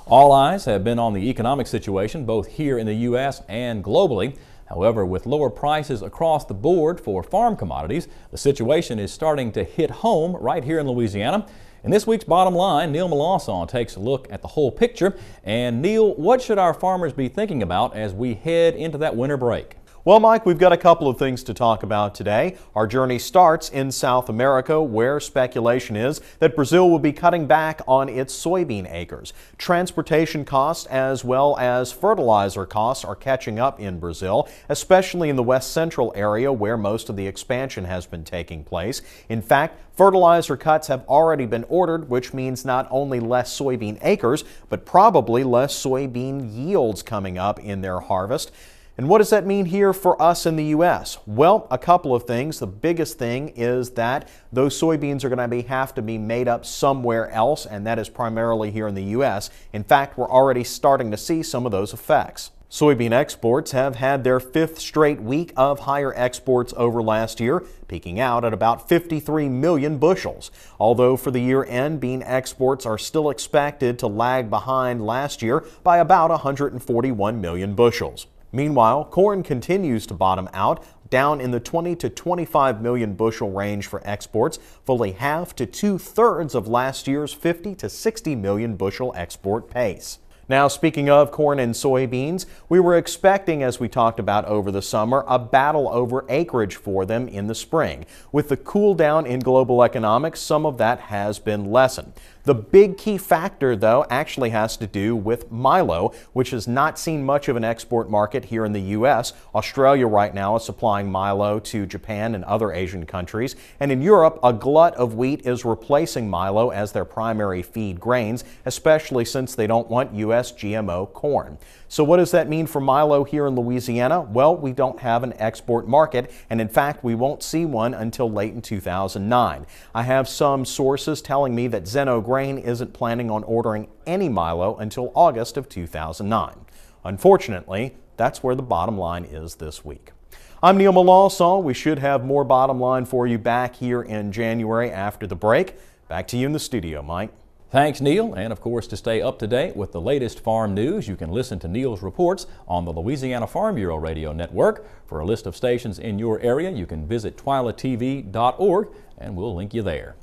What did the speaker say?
All eyes have been on the economic situation both here in the U.S. and globally. However, with lower prices across the board for farm commodities, the situation is starting to hit home right here in Louisiana. In this week's Bottom Line, Neil Melancon takes a look at the whole picture. And Neil, what should our farmers be thinking about as we head into that winter break? Well, Mike, we've got a couple of things to talk about today. Our journey starts in South America, where speculation is that Brazil will be cutting back on its soybean acres. Transportation costs as well as fertilizer costs are catching up in Brazil, especially in the west central area where most of the expansion has been taking place. In fact, fertilizer cuts have already been ordered, which means not only less soybean acres, but probably less soybean yields coming up in their harvest. And what does that mean here for us in the U.S.? Well, a couple of things. The biggest thing is that those soybeans are going to have to be made up somewhere else, and that is primarily here in the U.S. In fact, we're already starting to see some of those effects. Soybean exports have had their fifth straight week of higher exports over last year, peaking out at about 53 million bushels. Although for the year end, bean exports are still expected to lag behind last year by about 141 million bushels. Meanwhile, corn continues to bottom out, down in the 20 to 25 million bushel range for exports, fully half to two-thirds of last year's 50 to 60 million bushel export pace. Now, speaking of corn and soybeans, we were expecting, as we talked about over the summer, a battle over acreage for them in the spring. With the cool down in global economics, some of that has been lessened. The big key factor, though, actually has to do with milo, which has not seen much of an export market here in the U.S. Australia right now is supplying milo to Japan and other Asian countries. And in Europe, a glut of wheat is replacing milo as their primary feed grains, especially since they don't want U.S. GMO corn. So what does that mean for milo here in Louisiana? Well, we don't have an export market, and in fact, we won't see one until late in 2009. I have some sources telling me that Zeno Grain isn't planning on ordering any milo until August of 2009. Unfortunately, that's where the bottom line is this week. I'm Neil Melancon. We should have more bottom line for you back here in January after the break. Back to you in the studio, Mike. Thanks, Neil. And of course, to stay up to date with the latest farm news, you can listen to Neil's reports on the Louisiana Farm Bureau Radio Network. For a list of stations in your area, you can visit TWILATV.org, and we'll link you there.